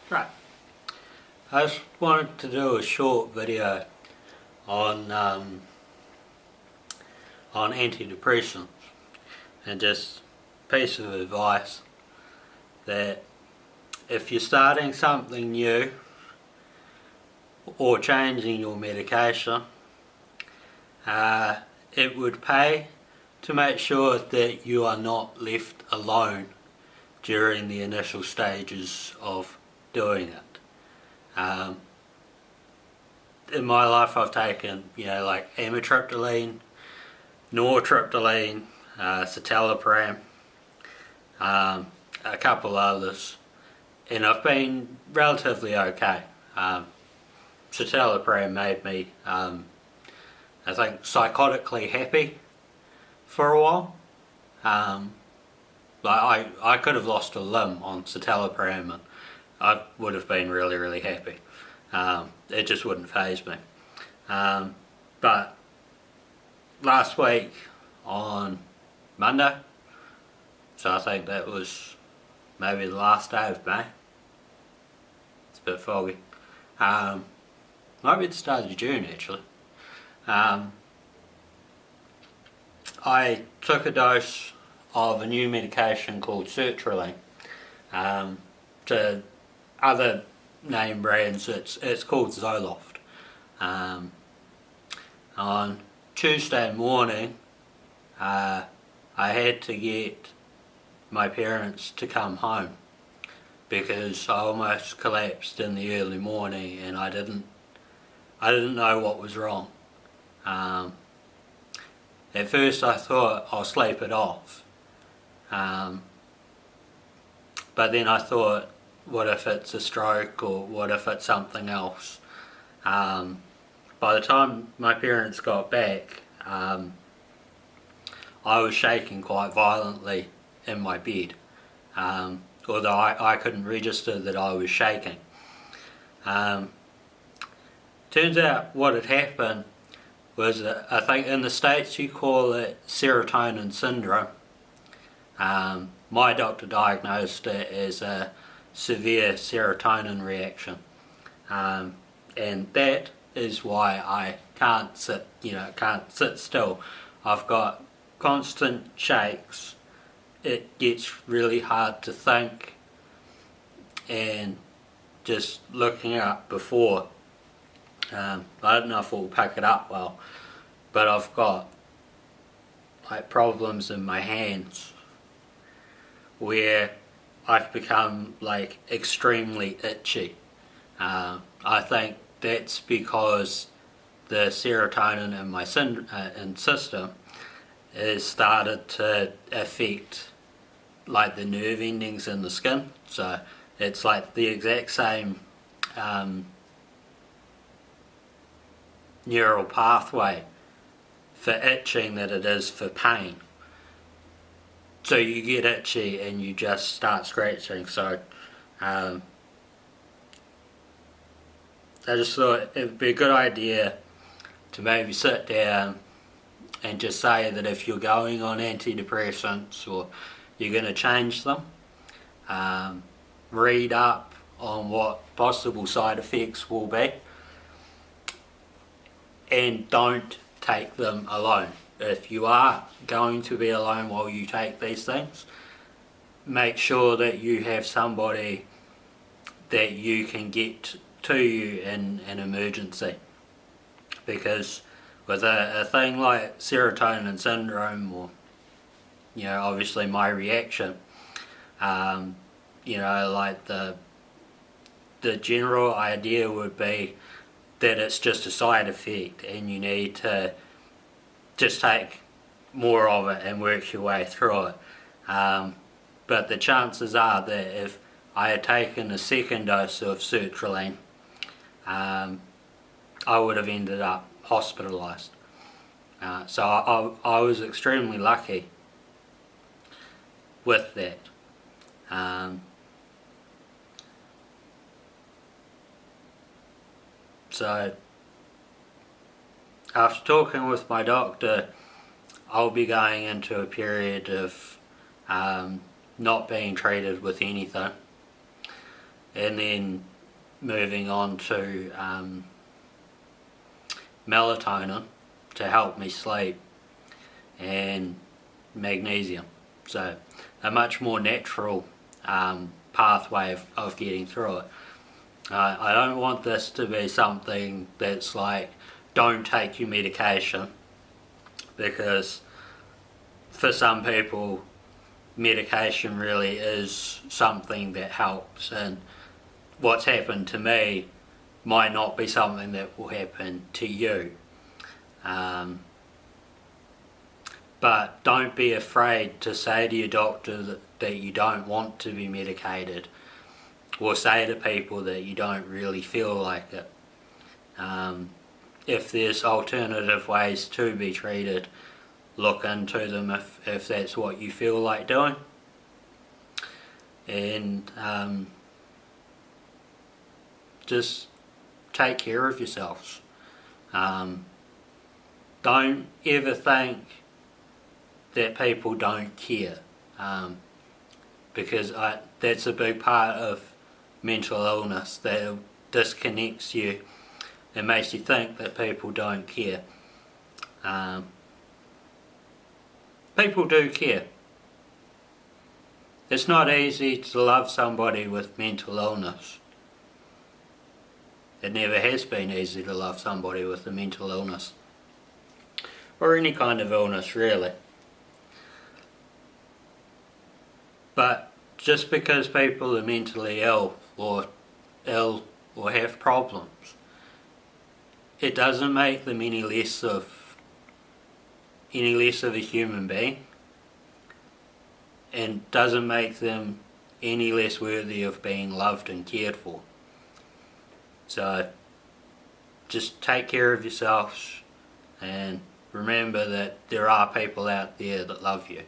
Right. I just wanted to do a short video on antidepressants and just a piece of advice that if you're starting something new or changing your medication, it would pay to make sure that you are not left alone during the initial stages of doing it. In my life I've taken, like amitriptyline, nortriptyline, citalopram, a couple others, and I've been relatively okay. Citalopram made me, I think, psychotically happy for a while. I could have lost a limb on citalopram and I would have been really, really happy. It just wouldn't faze me. But last week on Monday, so I think that was maybe the last day of May. It's a bit foggy. Might be the start of June actually. I took a dose of a new medication called sertraline. To other name brands, it's called Zoloft. On Tuesday morning, I had to get my parents to come home because I almost collapsed in the early morning and I didn't know what was wrong. At first I thought I'll sleep it off, but then I thought, what if it's a stroke or what if it's something else? By the time my parents got back, I was shaking quite violently in my bed, although I couldn't register that I was shaking. Turns out what had happened was that I think in the States you call it serotonin syndrome. My doctor diagnosed it as a severe serotonin reaction, and that is why I can't sit still. I've got constant shakes. It gets really hard to think, and just looking up before, I don't know if it will pick it up well, but I've got like problems in my hands where I've become like extremely itchy. I think that's because the serotonin in my system has started to affect like the nerve endings in the skin. So it's like the exact same neural pathway for itching that it is for pain. So you get itchy and you just start scratching. So I just thought it would be a good idea to maybe sit down and just say that if you're going on antidepressants or you're going to change them, read up on what possible side effects will be, and don't take them alone. If you are going to be alone while you take these things, make sure that you have somebody that you can get to you in an emergency, because with a thing like serotonin syndrome, or obviously my reaction, like the general idea would be that it's just a side effect and you need to just take more of it and work your way through it. But the chances are that if I had taken a second dose of sertraline, I would have ended up hospitalised. So I was extremely lucky with that. So after talking with my doctor, I'll be going into a period of not being treated with anything. and then moving on to melatonin to help me sleep, and magnesium. So a much more natural pathway of getting through it. I don't want this to be something that's like, don't take your medication, because for some people medication really is something that helps, and what's happened to me might not be something that will happen to you. But don't be afraid to say to your doctor that you don't want to be medicated, or say to people that you don't really feel like it. If there's alternative ways to be treated, look into them if that's what you feel like doing. And just take care of yourselves. Don't ever think that people don't care, because that's a big part of mental illness, that disconnects you and makes you think that people don't care. People do care. It's not easy to love somebody with mental illness. It never has been easy to love somebody with a mental illness, or any kind of illness really. But just because people are mentally ill or have problems, it doesn't make them any less of a human being, and doesn't make them any less worthy of being loved and cared for. So just take care of yourselves, and remember that there are people out there that love you.